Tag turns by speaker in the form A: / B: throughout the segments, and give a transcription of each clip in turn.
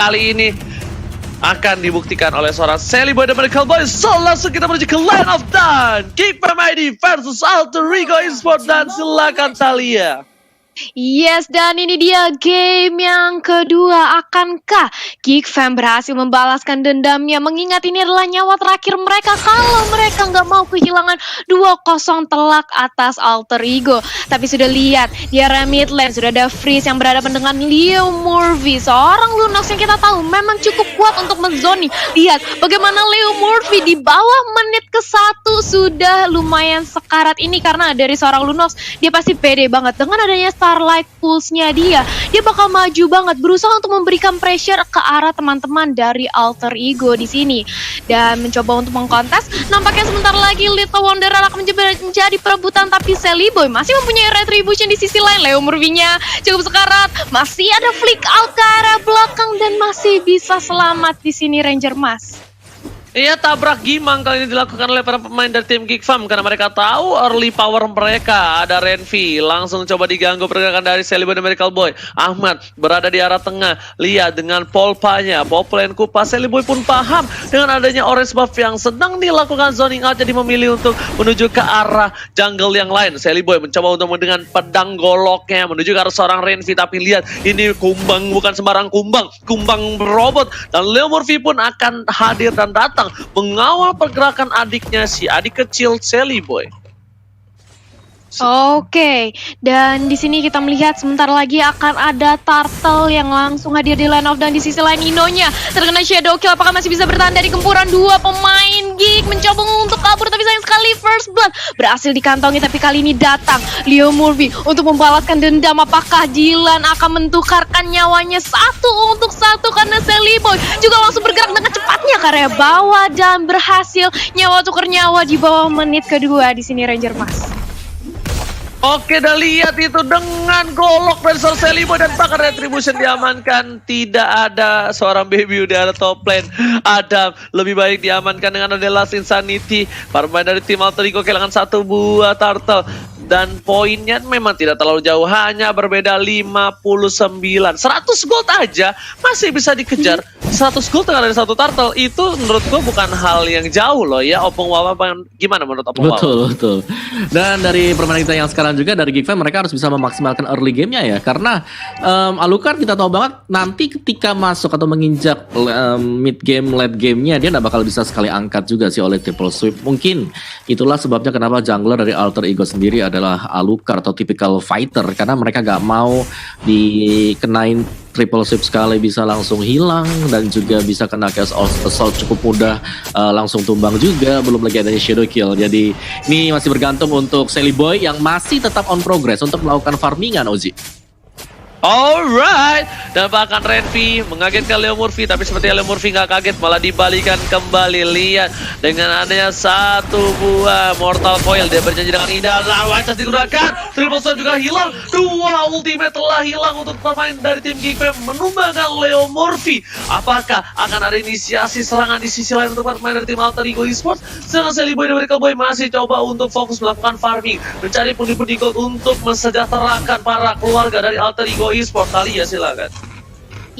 A: kali ini akan dibuktikan oleh seorang Sally Boy dan Medical Boy. So langsung kita menuju ke Land of Dawn, Geek Fam ID versus Alter Ego Esports, dan silakan Thalia.
B: Yes, dan ini dia game yang kedua. Akankah Geek Fam berhasil membalaskan dendamnya? Mengingat ini adalah nyawa terakhir mereka kalau mereka nggak mau kehilangan 2-0 telak atas Alter Ego. Tapi sudah lihat, di area mid lane sudah ada Freeze yang berhadapan dengan Leo Murphy, seorang Lunox yang kita tahu memang cukup kuat untuk menzoni. Lihat bagaimana Leo Murphy di bawah menit ke-1 sudah lumayan sekarat ini karena dari seorang Lunox dia pasti pede banget dengan adanya Starlight Pulse-nya dia bakal maju banget, berusaha untuk memberikan pressure ke arah teman-teman dari Alter Ego di sini dan mencoba untuk mengkontes. Nampaknya sebentar lagi Little Wanderer akan menjadi perebutan, tapi Sally Boy masih mempunyai retribution di sisi lain. Leo Murphy-nya cukup sekarat, masih ada flick out ke arah belakang dan masih bisa selamat di sini Ranger Mas.
A: Iya, tabrak gimang kali ini dilakukan oleh para pemain dari tim Geek Fam karena mereka tahu early power mereka. Ada Renvi, langsung coba diganggu pergerakan dari Sally Boy dan Medical Boy. Ahmad berada di arah tengah, lihat dengan polpanya, Poplen Kupa. Sally Boy pun paham dengan adanya orange buff yang sedang dilakukan zoning out, jadi memilih untuk menuju ke arah jungle yang lain. Sally Boy mencoba untuk dengan pedang goloknya menuju ke arah seorang Renvi, tapi lihat ini kumbang, bukan sembarang kumbang, kumbang robot. Dan Leo Murphy pun akan hadir dan datang mengawal pergerakan adiknya, si adik kecil Sally Boy.
B: Oke, dan di sini kita melihat sebentar lagi akan ada Turtle yang langsung hadir di line of, dan di sisi lain Inonya terkena shadow kill. Apakah masih bisa bertahan dari gempuran dua pemain Geek? Mencoba untuk kabur tapi sayang sekali first blood berhasil dikantongi, tapi kali ini datang Leo Murphy untuk membalaskan dendam. Apakah Dylan akan mentukarkan nyawanya 1 untuk 1 karena Sally Boy juga langsung bergerak dengan cepatnya ke area bawah dan berhasil nyawa tukar nyawa di bawah menit kedua di sini Ranger Mas.
A: Oke, dah lihat itu dengan golok dari seorang Sally Boy dan pakai retribution diamankan. Tidak ada seorang baby di arah top lane. Adam lebih baik diamankan dengan ada Last Insanity. Para pemain dari tim Alter Ego kehilangan 1 buah turtle. Dan poinnya memang tidak terlalu jauh, hanya berbeda 59. 100 gold aja masih bisa dikejar. 100 gold dengan ada 1 turtle, itu menurut gue bukan hal yang jauh loh ya. Opung Wawa gimana menurut Opung Wawa?
C: Betul. Dan dari permainan kita yang sekarang juga dari Geek Fam, mereka harus bisa memaksimalkan early game-nya ya. Karena Alucard kita tahu banget nanti ketika masuk atau menginjak mid game, late game-nya dia nggak bakal bisa sekali angkat juga sih oleh triple sweep. Mungkin itulah sebabnya kenapa jungler dari Alter Ego sendiri adalah Alucard atau typical fighter, karena mereka gak mau dikenain triple sweep sekali bisa langsung hilang, dan juga bisa kena chaos assault cukup mudah langsung tumbang juga, belum lagi adanya shadow kill. Jadi ini masih bergantung untuk Sally Boy yang masih tetap on progress untuk melakukan farmingan, Ozi.
A: Alright, dan bahkan Renvi mengagetkan Leo Murphy, tapi seperti Leo Murphy nggak kaget, malah dibalikan kembali. Lihat dengan adanya 1 buah Mortal Coil, dia berjanji dengan indah. Lawan tas digunakan, triple swipe juga hilang, 2 ultimate telah hilang untuk pemain dari tim Geek Fam menumbangkan Leo Murphy. Apakah akan ada inisiasi serangan di sisi lain untuk pemain dari tim Alter Ego Esports? Sedangkan Sally Boy dan Medical Boy masih coba untuk fokus melakukan farming, mencari pundi-pundi gold untuk mensejahterakan para keluarga dari Alter Ego Esports. Thalia silakan.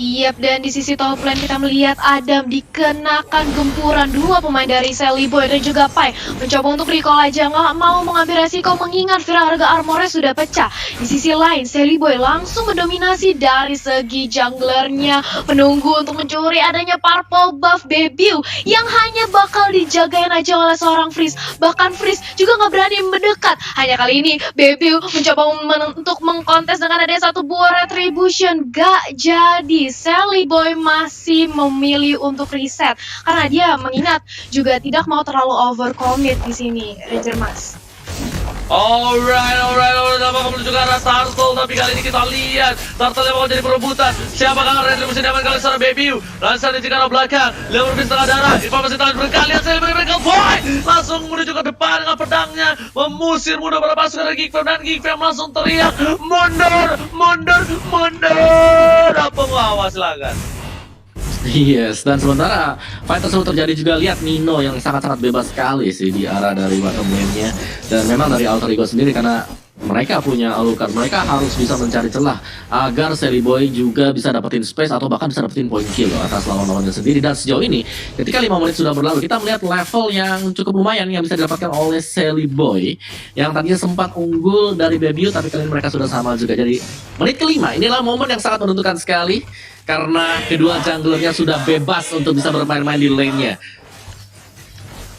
B: Yap, dan di sisi top lane kita melihat Adam dikenakan gempuran 2 pemain dari Sally Boy dan juga Pai mencoba untuk recall aja, nggak mau mengambil resiko mengingat harga armornya sudah pecah. Di sisi lain Sally Boy langsung mendominasi dari segi junglernya, menunggu untuk mencuri adanya purple buff Bebiu yang hanya bakal dijagain aja oleh seorang Freeze. Bahkan Freeze juga nggak berani mendekat. Hanya kali ini Bebiu mencoba untuk mengkontes dengan adanya 1 buah retribution, gak jadi. Sally Boy masih memilih untuk reset karena dia mengingat juga tidak mau terlalu overcommit di sini Ranger Mas.
A: Alright, nama menuju ke arah Turtle, tapi kali ini kita lihat Turtle yang mau jadi perebutan. Siapakah retribusi diaman kali seorang Bebiu? Langsung di arah belakang, Leo Murphy setengah darah, informasi tangan berkali. Lihat Sally Medical Boy langsung menuju ke depan dengan pedangnya, mengusir mundur para pasukan dari Geek Fam, dan Geek Fam langsung teriak mundur. Apa mau silakan.
C: Yes, dan sementara fight tersebut terjadi juga, lihat Nino yang sangat-sangat bebas sekali sih di arah dari bottom lane-nya. Dan memang dari Alter Ego sendiri karena mereka punya Alucard, mereka harus bisa mencari celah agar Sally Boy juga bisa dapetin space atau bahkan bisa dapetin point kill atas lawan-lawannya sendiri. Dan sejauh ini ketika 5 menit sudah berlalu, kita melihat level yang cukup lumayan yang bisa didapatkan oleh Sally Boy yang tadinya sempat unggul dari Bebiu, tapi kali ini mereka sudah sama juga. Jadi menit kelima inilah momen yang sangat menentukan sekali karena kedua junglernya sudah bebas untuk bisa bermain-main di lane-nya.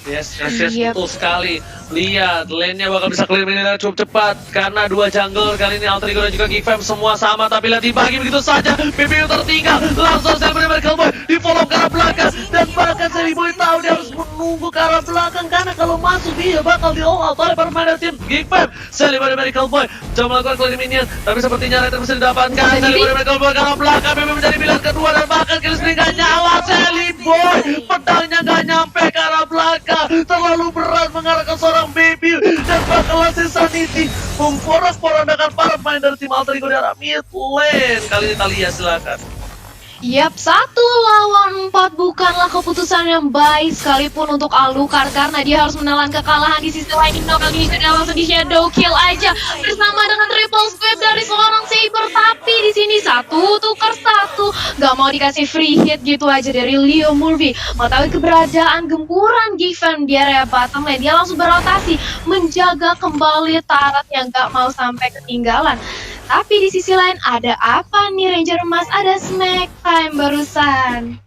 A: Yes,
B: Yep.
A: betul sekali. Lihat, lane-nya bakal bisa clear ini cukup cepat karena dua jungler kali ini Alter Ego dan juga Geek Fam semua sama, tapi lihat dibagi begitu saja. BBU tertinggal, langsung Sally Boy Medical Boy di follow ke arah belakang dan bahkan Sally Boy tahu dia harus menunggu ke arah belakang karena kalau masuk dia bakal di all out oleh para pemain tim Geek Fam. Sally Boy Medical Boy coba melakukan clear minion, tapi sepertinya Red bisa didapatkan. Sally Boy Medical Boy ke arah belakang, BBU menjadi pilihan kedua dan bahkan kill streak gak nyala. Sally Boy pedangnya gak nyampe ke arah belakang, terlalu berat mengarahkan seorang baby dan bakal Sanity memporak-porandakan para pemain dari tim Alter Ego di arah mid lane. Kali ini Talia silakan.
B: Yap, 1 lawan 4 bukanlah keputusan yang baik sekalipun untuk Alucard karena dia harus menelan kekalahan. Di sisi lain Ino kali ini sudah langsung di shadow kill aja bersama dengan triple sweep dari seorang Saber, tapi di sini 1 tukar 1 gak mau dikasih free hit gitu aja dari Leo Murphy. Mengetahui keberadaan gempuran Geek Fam di area bottom lane, dia langsung berotasi menjaga kembali Tarat yang gak mau sampai ketinggalan. Tapi di sisi lain ada apa nih Ranger Emas? Ada smack time barusan.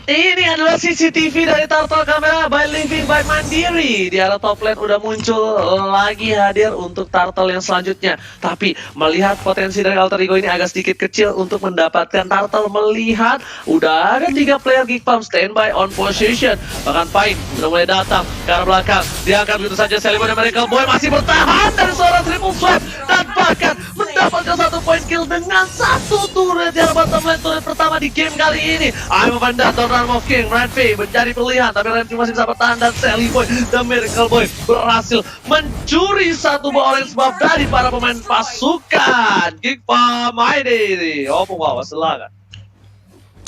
A: Ini adalah CCTV dari Turtle Camera by Living by Mandiri. Di arah top lane udah muncul lagi hadir untuk Turtle yang selanjutnya. Tapi melihat potensi dari Alter Ego ini agak sedikit kecil untuk mendapatkan Turtle. Melihat udah ada 3 player Geek Fam standby on position. Bahkan Pain udah mulai datang ke arah belakang. Diangkat begitu saja Sally Boy dan Medical Boy masih bertahan dari seorang triple swipe. Dan bahkan mendapatkan 1 point kill dengan 1 turret di arah bottom lane. Turret pertama di game kali ini. I'm a Vendetta Arm of King, Renfi menjadi pilihan, tapi Renfi masih bisa bertahan dan Sally Boy dan Miracle Boy berhasil mencuri 1 buah orange buff dari para pemain pasukan Geek Fam ID. Opung Wawa, silakan.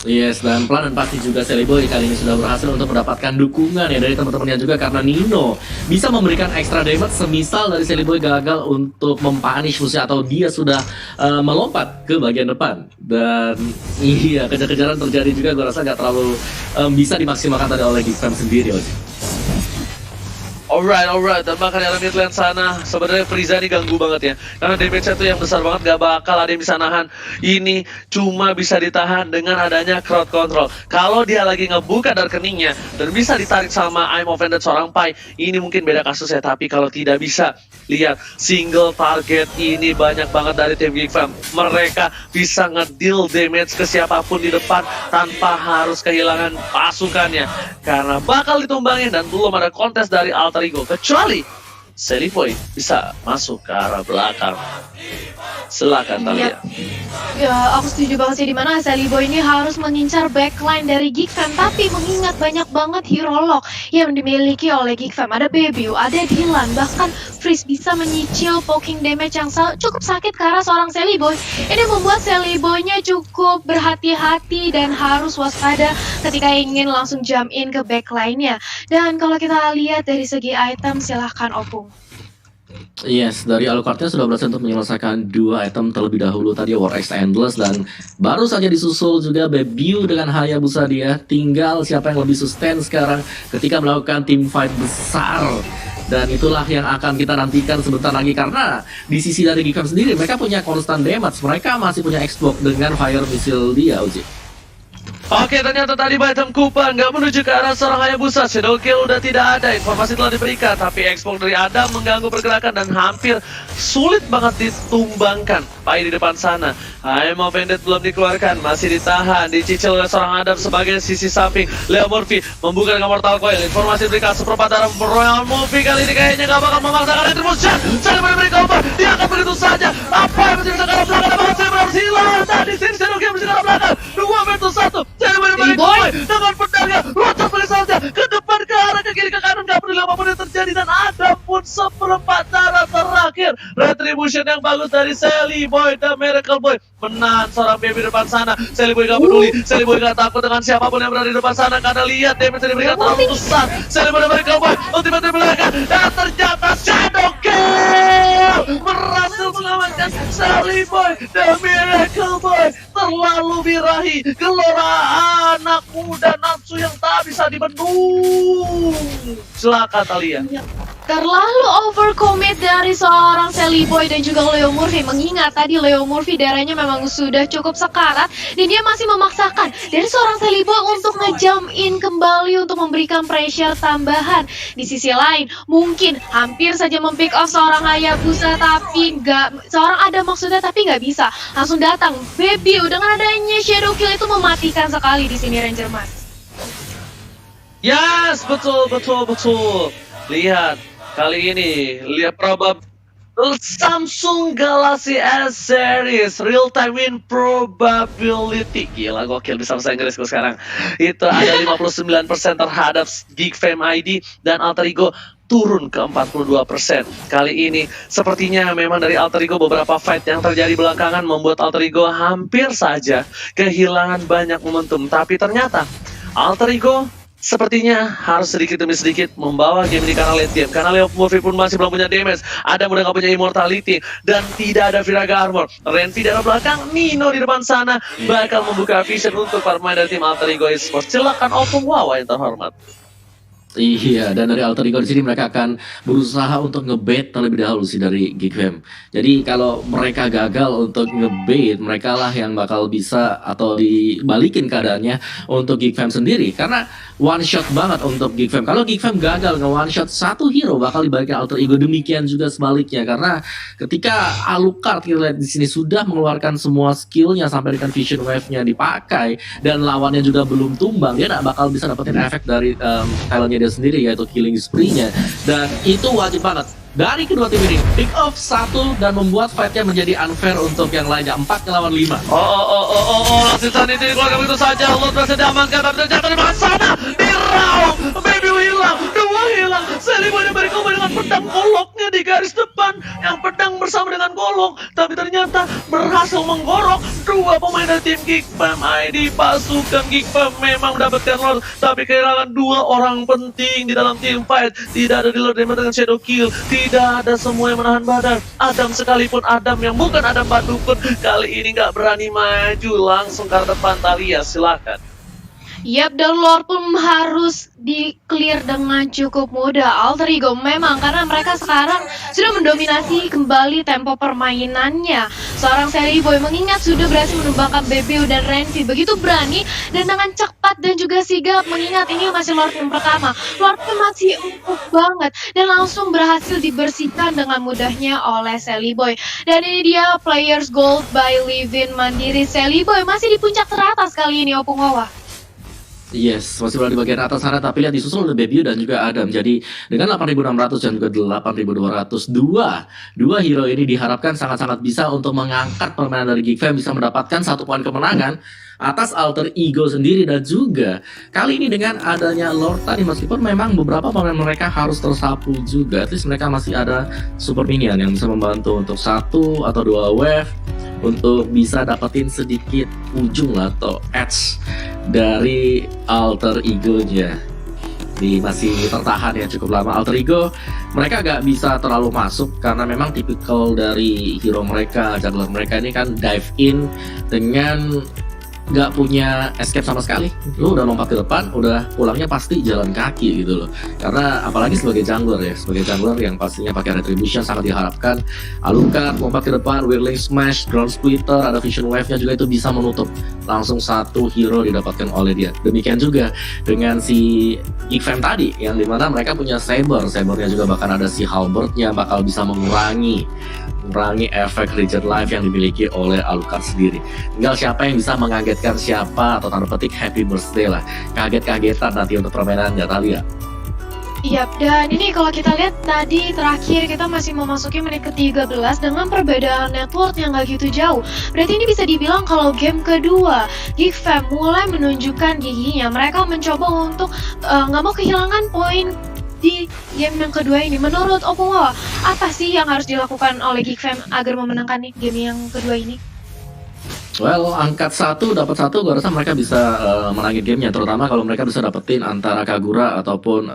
C: Yes, dan pelan dan pasti juga Sally Boy kali ini sudah berhasil untuk mendapatkan dukungan ya dari teman-temannya juga karena Nino bisa memberikan extra damage semisal dari Sally Boy gagal untuk mempunish musuh atau dia sudah melompat ke bagian depan. Dan iya, kejar-kejaran terjadi juga, gue rasa gak terlalu bisa dimaksimalkan tadi oleh Geek Fam sendiri.
A: Alright, dan bahkan di arah mid lane sana sebenarnya Frieza ini ganggu banget ya, karena damage-nya tuh yang besar banget, gak bakal ada yang bisa nahan. Ini cuma bisa ditahan dengan adanya crowd control. Kalau dia lagi ngebuka dari keningnya dan bisa ditarik sama I'm Offended seorang Pai, ini mungkin beda kasusnya. Tapi kalau tidak bisa, lihat single target ini banyak banget dari tim Geek Fam. Mereka bisa ngedeal damage ke siapapun di depan tanpa harus kehilangan pasukannya, karena bakal ditumbangin dan belum ada kontes dari Alter Ego kecuali Sally Boy bisa masuk ke arah belakang. Silakan Talia.
B: Ya, aku setuju banget sih dimana Sally Boy ini harus mengincar backline dari Geek Fam, tapi mengingat banyak banget hero lock yang dimiliki oleh Geek Fam. Ada Bebiu, ada Dylan, bahkan Freeze bisa menyicil poking damage yang cukup sakit ke arah seorang Sally Boy. Ini membuat Sally Boy-nya cukup berhati-hati dan harus waspada ketika ingin langsung jump in ke backline-nya. Dan kalau kita lihat dari segi item, silahkan Opung.
C: Yes, dari Alucardnya sudah berhasil untuk menyelesaikan 2 item terlebih dahulu tadi, War X Endless, dan baru saja disusul juga Bebiu dengan Hayabusa dia. Tinggal siapa yang lebih sustain sekarang ketika melakukan team fight besar. Dan itulah yang akan kita nantikan sebentar lagi, karena di sisi dari Geek Fam sendiri mereka punya constant damage, mereka masih punya Xbox dengan Fire Missile dia, Uji.
A: Oke, ternyata tadi Batam Kupang nggak menuju ke arah seorang Hayabusa. Shadow Kill udah tidak ada, informasi telah diberikan, tapi Xbox dari Adam mengganggu pergerakan dan hampir sulit banget ditumbangkan. Pai di depan sana, I'm Offended belum dikeluarkan, masih ditahan, dicicil oleh seorang Adam sebagai sisi samping. Leo Murphy membuka dengan Mortal Coil, informasi diberikan seperempat darah Royal Murphy kali ini kayaknya nggak bakal memaksakan Retribution. Saya memberikan obat, dia akan begitu saja. Apa yang masih bisa ke arah belakang, dan saya berhasil hilang. Tadi sini Shadow Kill masih ke arah belakang, 2-1. Saya memberikan Boy dengan pedangnya loncat balik saja ke depan, ke arah, ke kiri, ke kanan, nggak peduli apapun yang terjadi. Dan ada pun seperempat darah terakhir. Retribution yang bagus dari Sally Boy dan Miracle Boy menahan seorang baby depan sana. Sally Boy gak peduli, Sally Boy gak takut dengan siapapun yang berada di depan sana, karena lihat damage yang diberikan terlalu besar. Sally Boy dan Miracle Boy ultimate diberikan, dan ternyata Shadow Kill berhasil mengamankan Sally Boy dan Miracle Boy. Terlalu birahi gelora anak muda Natsu yang tak bisa dibendung. Silakan Talia.
B: Terlalu overcommit dari seorang Sally Boy dan juga Leo Murphy. Mengingat tadi Leo Murphy darahnya memang sudah cukup sekarat dan dia masih memaksakan dari seorang Sally Boy untuk nge-jump in kembali untuk memberikan pressure tambahan. Di sisi lain, mungkin hampir saja mempick off seorang Hayabusa tapi nggak, seorang ada maksudnya tapi nggak bisa. Langsung datang Baby dengan adanya Shadow Kill itu mematikan sekali di sini Ranger Mas.
A: Yes, betul. Lihat, kali ini lihat Samsung Galaxy S Series Real Time Win Probability. Gila, gokil bisa bahasa Inggris gue sekarang. Itu ada 59% terhadap Geek Fam ID dan Alter Ego turun ke 42%. Kali ini sepertinya memang dari Alter Ego beberapa fight yang terjadi belakangan membuat Alter Ego hampir saja kehilangan banyak momentum. Tapi ternyata Alter Ego sepertinya harus sedikit demi sedikit membawa game ini karena late game. Karena Leo Murphy pun masih belum punya damage. Ada mudah nggak punya immortality. Dan tidak ada Viraga Armor. Renvi dari belakang, Nino di depan sana bakal membuka vision untuk para pemain dari tim Alter Ego Esports. Silakan Opung Wawa yang terhormat.
C: Iya, dan dari Alter Ego di sini mereka akan berusaha untuk ngebait terlebih dahulu sih dari Geek Fam. Jadi kalau mereka gagal untuk ngebait, mereka lah yang bakal bisa atau dibalikin keadaannya untuk Geek Fam sendiri. Karena one shot banget untuk Geek Fam. Kalau Geek Fam gagal nge-one shot satu hero, bakal dibalikin Alter Ego. Demikian juga sebaliknya. Karena ketika Alucard kita lihat di sini sudah mengeluarkan semua skillnya sampai dengan Vision Wave-nya dipakai dan lawannya juga belum tumbang, dia nggak bakal bisa dapetin efek dari talentnya dia sendiri, yaitu killing spree-nya. Dan itu wajib banget dari kedua tim ini pick off satu dan membuat fight-nya menjadi unfair untuk yang lainnya. 4 lawan 5.
A: Langsung ini dikeluarkan begitu saja. Lot berhasil diamankan tapi ternyata di sana dirau. Baby hilang, dua hilang. Sally Boy mereka dengan pedang goloknya di garis depan. Yang pedang bersama dengan golok, tapi ternyata berhasil menggorok dua pemain dari tim Geek Fam ID. Pasukan Geek Fam memang mendapatkan Lord, tapi kehilangan dua orang penting di dalam tim fight. Tidak ada di Lord dengan Shadow Kill. Tidak ada semua yang menahan badan. Adam sekalipun, Adam yang bukan Adam Badukun, kali ini nggak berani maju langsung ke depan. Talia, silakan.
B: Yap, dan Lord pun harus di-clear dengan cukup mudah. Alter Ego memang karena mereka sekarang sudah mendominasi kembali tempo permainannya. Seorang Sally Boy mengingat sudah berhasil menumbangkan Bebeu dan Renvi begitu berani dan dengan cepat dan juga sigap, mengingat ini masih Lord yang pertama. Lord pun masih empuk banget dan langsung berhasil dibersihkan dengan mudahnya oleh Sally Boy. Dan ini dia Players Gold by Livin Mandiri. Sally Boy masih di puncak teratas kali ini, Opung Wawa.
C: Yes, masih berada di bagian atas sana, tapi lihat disusul oleh Bebeu dan juga Adam. Jadi dengan 8.600 dan juga 8.200, dua hero ini diharapkan sangat-sangat bisa untuk mengangkat permainan dari Geek Fam, bisa mendapatkan 1 poin kemenangan atas Alter Ego sendiri. Dan juga kali ini dengan adanya Lord tadi, meskipun memang beberapa pemain mereka harus tersapu juga, at least mereka masih ada super minion yang bisa membantu untuk 1 atau 2 wave untuk bisa dapetin sedikit ujung lah atau edge dari Alter Ego-nya. Ini masih tertahan ya cukup lama Alter Ego. Mereka gak bisa terlalu masuk karena memang tipikal dari hero mereka, juggler mereka ini kan dive in dengan gak punya escape sama sekali. Lu udah lompat ke depan, udah pulangnya pasti jalan kaki gitu loh. Karena apalagi sebagai jungler ya, sebagai jungler yang pastinya pakai retribution sangat diharapkan. Alucard lompat ke depan, Whirling Smash, Ground Splitter, ada Vision Wave-nya juga itu bisa menutup langsung 1 hero didapatkan oleh dia. Demikian juga dengan si Geek Fam tadi, yang dimana mereka punya Saber-nya juga bahkan ada si Halberd-nya bakal bisa mengurangi efek Regen Life yang dimiliki oleh Alucard sendiri. Tinggal siapa yang bisa mengagetkan siapa, atau tanda petik happy birthday lah, kaget-kagetan nanti untuk permainannya, Talia.
B: Yap, dan ini kalau kita lihat tadi terakhir kita masih memasuki menit ke-13 dengan perbedaan network yang gak gitu jauh. Berarti ini bisa dibilang kalau game kedua Geek Fam mulai menunjukkan giginya. Mereka mencoba untuk gak mau kehilangan poin di game yang kedua ini. Menurut Opung Wawa, apa sih yang harus dilakukan oleh Geek Fam agar memenangkan game yang kedua ini?
C: Well, angkat 1 dapat 1, gue rasa mereka bisa menangin gamenya, terutama kalau mereka bisa dapetin antara Kagura ataupun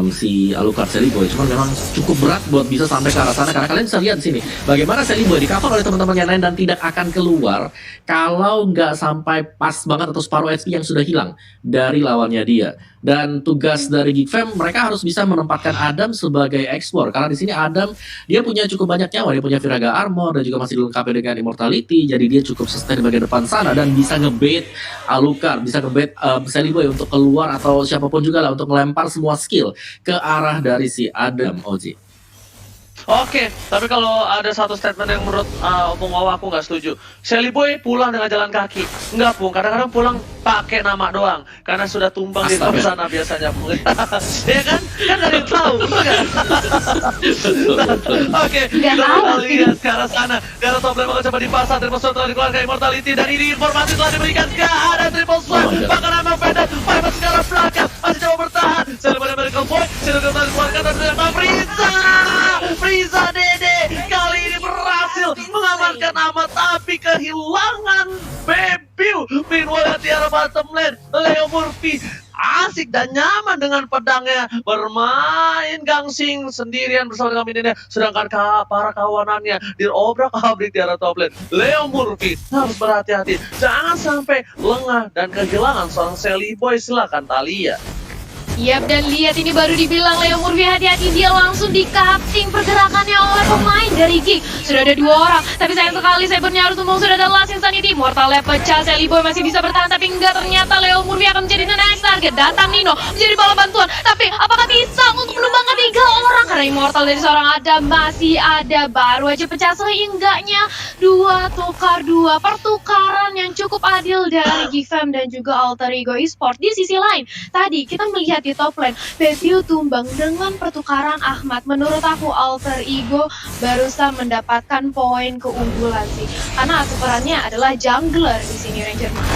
C: si Alucard Sally Boy. Cuman memang cukup berat buat bisa sampai ke arah sana, karena kalian bisa lihat di sini bagaimana Sally Boy di cover oleh teman-teman yang lain dan tidak akan keluar kalau nggak sampai pas banget atau separuh HP yang sudah hilang dari lawannya dia. Dan tugas dari Geek Fam, mereka harus bisa menempatkan Adam sebagai explore, karena di sini Adam dia punya cukup banyak nyawa, dia punya Viraga Armor dan juga masih dilengkapi dengan Immortality, jadi dia cukup sustain di bagian depan sana dan bisa ngebait Alucard, bisa ngebait Sally Boy untuk keluar atau siapapun juga lah untuk melempar semua skill ke arah dari si Adam Oji.
A: Oke, tapi kalau ada satu statement yang menurut Opung Wawa aku nggak setuju. Sally Boy pulang dengan jalan kaki. Enggak, Pung. Kadang-kadang pulang pakai nama doang. Karena sudah tumbang di depan sana biasanya, Pung. Ya kan? Kan ada yang tahu, betul kan? Oke, kita lihat ke arah sana. Di arah top lane coba dipasang. Triple Swan telah dikeluarkan Immortality. Dan ini informasi telah diberikan ke arah Triple Swan. Bahkan nama Fender, Piper sekarang belakang. Masih coba bertahan. Sally Boy dan Miracle Boy. Sally Boy telah dikeluarkan dan ternyata Frieza Dede kali ini berhasil mengamankan amat, tapi kehilangan Bebiu. Meanwhile di arah bottom lane, Leo Murphy asik dan nyaman dengan pedangnya, bermain gangsing sendirian bersama dengan minionnya, sedangkan para kawanannya diobrak-abrik di arah top lane. Leo Murphy harus berhati-hati, jangan sampai lengah dan kehilangan seorang Sally Boy. Silakan Thalia.
B: Yap, dan lihat ini baru dibilang Leo Murphy hati-hati, dia langsung di-cutting pergerakannya oleh pemain dari Geek. Sudah ada 2 orang, tapi sayang sekali Sabernya harus tumbang. Sudah ada Last Insanity, Mortalnya pecah, Sally Boy masih bisa bertahan, tapi enggak, ternyata Leo Murphy akan menjadi next target. Datang Nino menjadi bala bantuan, tapi apakah bisa untuk menumbangkan 3 orang? Karena Immortal dari seorang Adam masih ada, baru aja pecah, seenggaknya 2 tukar 2. Pertukaran yang cukup adil dari Geek Fam dan juga Alter Ego Esports. Di sisi lain, tadi kita melihat di top lane, Bebiu tumbang dengan pertukaran Ahmad. Menurut aku Alter Ego barusan mendapatkan poin keunggulan sih, karena tukerannya adalah jungler di sini, Ranger Mas.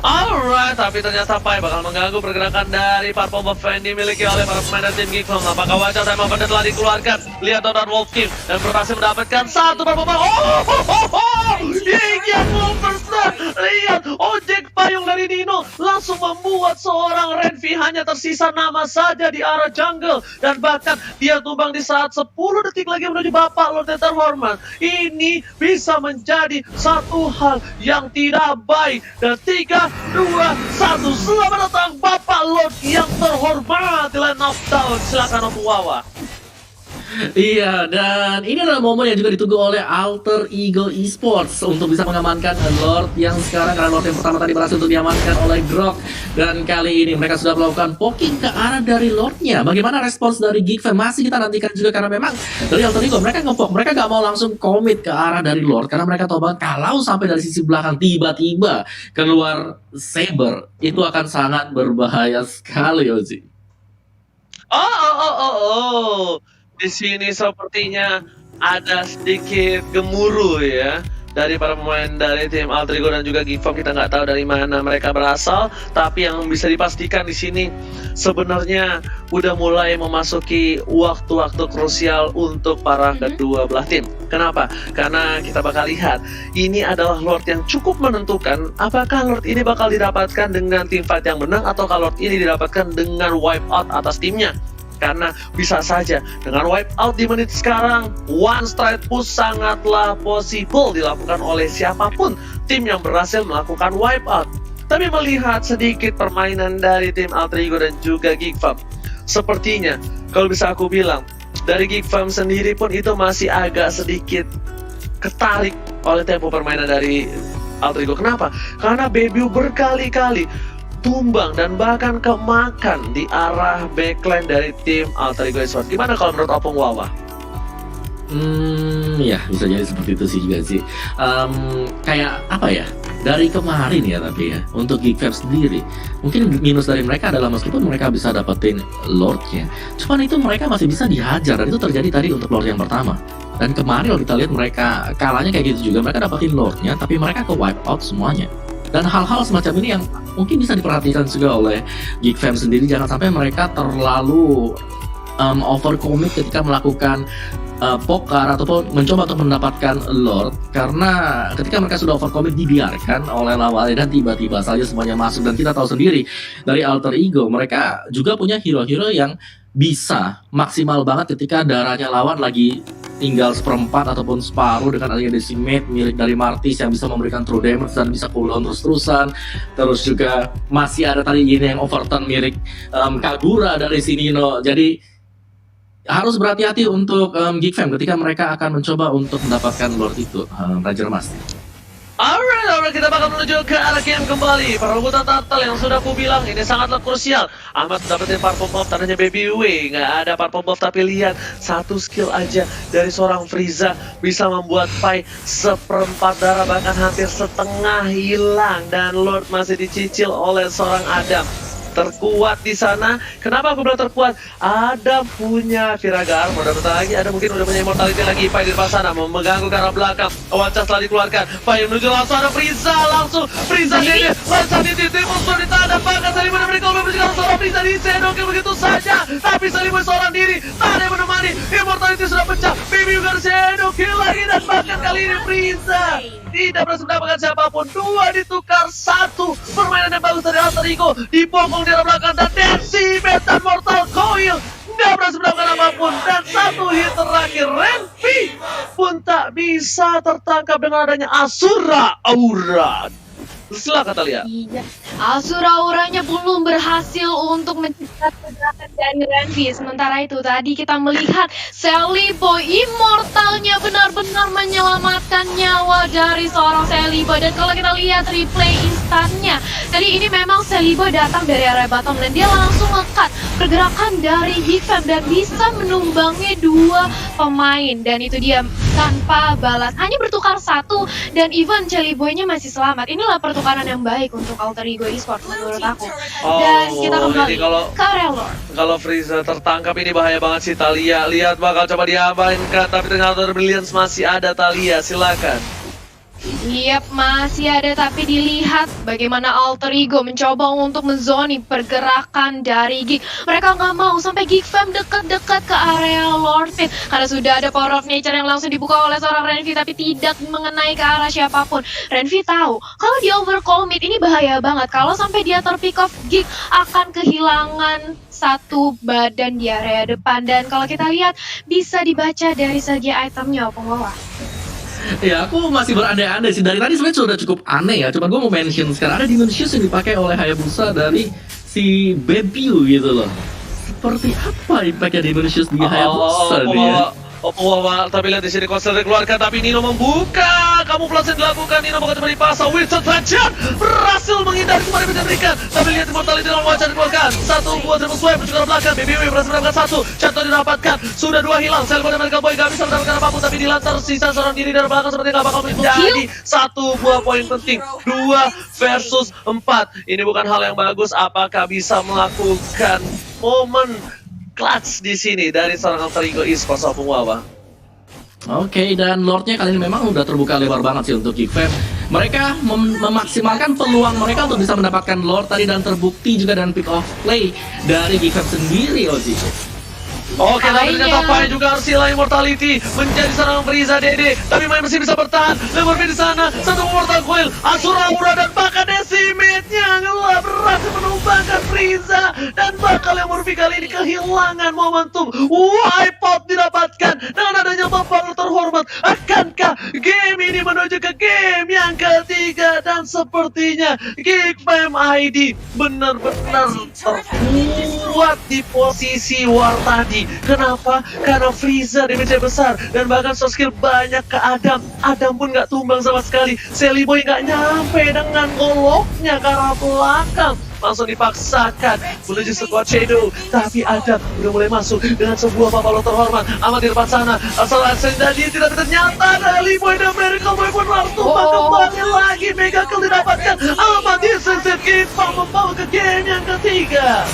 A: Alright, tapi ternyata Pai bakal mengganggu pergerakan dari Purple Buff yang dimiliki oleh para pemain dari tim Geek Fam. Apakah wajah Time of Thunder telah dikeluarkan? Lihat Donald Wolf Team dan berhasil mendapatkan 1 Purple Buff. Yang mempersat. Lihat, ojek payung dari Nino langsung membuat seorang Renvi hanya tersisa nama saja di arah jungle. Dan bahkan dia tumbang di saat 10 detik lagi menuju Bapak Lord yang terhormat. Ini bisa menjadi satu hal yang tidak baik. Dan 3, 2, 1, selamat datang Bapak Lord yang terhormat di line of down. Silakan Opung Wawa.
C: Iya, dan ini adalah momen yang juga ditunggu oleh Alter Ego Esports untuk bisa mengamankan Lord yang sekarang, karena Lord yang pertama tadi berhasil untuk diamankan oleh Grok. Dan kali ini mereka sudah melakukan poking ke arah dari Lordnya. Bagaimana respons dari Geek Fam? Masih kita nantikan juga, karena memang dari Alter Ego mereka ngepok, mereka gak mau langsung komit ke arah dari Lord, karena mereka tahu banget kalau sampai dari sisi belakang tiba-tiba keluar Saber, itu akan sangat berbahaya sekali, Ozi.
A: Di sini sepertinya ada sedikit gemuruh ya dari para pemain dari tim Alter Ego dan juga Geek Fam. Kita nggak tahu dari mana mereka berasal, tapi yang bisa dipastikan di sini sebenarnya udah mulai memasuki waktu-waktu krusial untuk para kedua belah tim. Kenapa? Karena kita bakal lihat ini adalah Lord yang cukup menentukan apakah Lord ini bakal didapatkan dengan tim fight yang menang atau kalau Lord ini didapatkan dengan wipe out atas timnya. Karena bisa saja dengan wipe out di menit sekarang, one strike push sangatlah possible dilakukan oleh siapapun tim yang berhasil melakukan wipe out. Tapi melihat sedikit permainan dari tim Alter Ego dan juga Geek Fam, sepertinya kalau bisa aku bilang dari Geek Fam sendiri pun itu masih agak sedikit ketarik oleh tempo permainan dari Alter Ego. Kenapa? Karena Bebiu berkali-kali tumbang dan bahkan kemakan di arah backline dari tim Alter Ego Esports. Gimana kalau menurut Opung Wawa?
C: Ya bisa jadi seperti itu sih juga sih. Kayak apa ya? Dari kemarin ya, tapi ya untuk Geek Fam sendiri mungkin minus dari mereka adalah meskipun mereka bisa dapetin Lordnya, cuman itu mereka masih bisa dihajar, dan itu terjadi tadi untuk Lord yang pertama. Dan kemarin kalau kita lihat mereka kalahnya kayak gitu juga, mereka dapetin Lordnya tapi mereka ke wipe out semuanya. Dan hal-hal semacam ini yang mungkin bisa diperhatikan juga oleh Geek Fam sendiri. Jangan sampai mereka terlalu overcommit ketika melakukan pokar ataupun mencoba untuk mendapatkan Lord, karena ketika mereka sudah overcommit dibiarkan oleh lawannya dan tiba-tiba saja semuanya masuk. Dan kita tahu sendiri dari Alter Ego mereka juga punya hero-hero yang bisa maksimal banget ketika darahnya lawan lagi tinggal seperempat ataupun separuh, dengan adanya decimate milik dari Martis yang bisa memberikan true damage dan bisa cooldown terus-terusan. Terus juga masih ada tadi ini yang overturn milik Kagura dari Sinino. Jadi harus berhati-hati untuk Geek Fam ketika mereka akan mencoba untuk mendapatkan Lord itu, Raja Mas.
A: Alright, kita bakal menuju ke arah game kembali. Perebutan total yang sudah aku bilang ini sangatlah krusial. Ahmad dapetin purple buff, tandanya Baby Wei. Nggak ada purple buff, tapi lihat satu skill aja dari seorang Frieza bisa membuat Pai seperempat darah, bahkan hampir setengah hilang. Dan Lord masih dicicil oleh seorang Adam. Terkuat di sana. Kenapa aku bilang terkuat? Ada punya Firaga Armor, dapat lagi. Ada mungkin udah punya Immortality lagi. Pai di depan sana mau mengganggu ke arah belakang. Wajah setelah dikeluarkan. Pai menuju langsung ada Frieza, langsung Frieza ini langsung dititip musuh di tanah. Bahkan Salimon mereka memberikan seorang Frieza di sendoknya begitu saja. Tapi Salimon seorang diri, tak ada yang menemani. Immortality sudah pecah. Bibi juga sendok lagi, dan bahkan kali ini Frieza tidak berhasil mendapatkan siapapun. Dua ditukar, satu permainan yang bagus dari Alter Ego dibokong di arah belakang, dan Decimate dan Mortal Coil tidak berhasil mendapatkan apapun. Dan satu hit terakhir Renfi pun tak bisa tertangkap dengan adanya Asura Aura. Silakan Talia.
B: Iya, Asura Auranya belum berhasil untuk menciptakan pergerakan dari Renfi. Sementara itu tadi kita melihat Celebi Immortalnya benar-benar menyelamatkan nyawa dari seorang Celebi. Dan kalau kita lihat replay instannya, tadi ini memang Celebi datang dari area bottom dan dia langsung ngekat pergerakan dari Geek Fam dan bisa menumbangi dua pemain. Dan itu dia tanpa balas, hanya bertukar satu, dan even Celebi-nya masih selamat. Inilah pertukaran yang baik untuk Alter Ego Esports menurut aku. Dan kita kembali ke area Lord.
A: Kalau Frieza tertangkap ini bahaya banget sih Talia. Lihat bakal coba diamankan, tapi ternyata Brilliance masih ada. Talia, silakan.
B: Yap, masih ada, tapi dilihat bagaimana Alter Ego mencoba untuk menzoni pergerakan dari Geek. Mereka nggak mau sampai Geek Fam dekat-dekat ke area Lord Pit, karena sudah ada Power of Nature yang langsung dibuka oleh seorang Renfi, tapi tidak mengenai ke arah siapapun. Renfi tahu kalau dia overcommit ini bahaya banget. Kalau sampai dia terpick off, Geek akan kehilangan satu badan di area depan. Dan kalau kita lihat bisa dibaca dari segi itemnya, penggawa.
C: Ya, aku masih berandai-andai sih. Dari tadi sebenarnya sudah cukup aneh ya. Cuma gue mau mention sekarang ada Demon Shoes yang dipakai oleh Hayabusa dari si Bebiu gitu loh. Seperti apa impactnya Demon Shoes di Hayabusa nih ya?
A: Tapi lihat di sini Konsel dikeluarkan, tapi Nino membuka. Kamu yang dilakukan, Nino bukan cuma dipasang. Winston Thatcher berhasil menghindari kemarin bisa berikan. Tapi lihat Immortality dalam wajah dikeluarkan. Satu buat triple swipe menuju ke belakang. BBW berhasil mendapatkan satu. Contoh didapatkan. Sudah dua hilang. Celebi dan Medical Boy gak bisa mendapatkan apapun, tapi dilantar sisa seorang diri dari belakang seperti gak bakal menjadi satu buah poin penting. 2 versus 4. Ini bukan hal yang bagus. Apakah bisa melakukan momen clutch di sini dari seorang Alter Ego Esports Opung Wawa?
C: Oke, dan Lordnya kali ini memang udah terbuka lebar banget sih untuk Geek Fam. Mereka memaksimalkan peluang mereka untuk bisa mendapatkan Lord tadi, dan terbukti juga dengan pick off play dari Geek Fam sendiri, Oji.
A: Oke, tapi ternyata Pai juga harus hilang Immortality menjadi seorang Frieza Dede, tapi Mai masih bisa bertahan. Lemurfi di sana, satu Mortal Coil, Asura Aura, dan bahkan Decimate-nya berhasil menumbangkan Frieza, dan bakal Lemurfi kali ini kehilangan momentum. Wipeout didapatkan dengan adanya Bapak terhormat. Akankah game ini menuju ke game yang ketiga? Dan sepertinya Geek Fam ID benar-benar terkuat di posisi war tadi. Kenapa? Karena Frieza damage besar dan bahkan soft skill banyak ke Adam. Adam pun nggak tumbang sama sekali. Celebi nggak nyampe dengan goloknya ke arah belakang. Langsung dipaksakan menuju squad Shadow, tapi Adam udah mulai masuk dengan sebuah papalo terhormat. Amat di depan sana, asal tadi tidak ternyata Rally Boy dan Miracle Boy pun tumbang kembali lagi. Mega kill didapatkan. Amat disensif kita membawa ke game yang ketiga.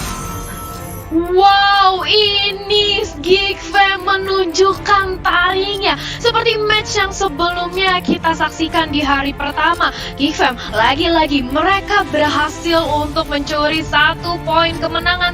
B: Wow, ini Geek Fam menunjukkan taringnya seperti match yang sebelumnya kita saksikan di hari pertama. Geek Fam lagi-lagi mereka berhasil untuk mencuri 1 poin kemenangan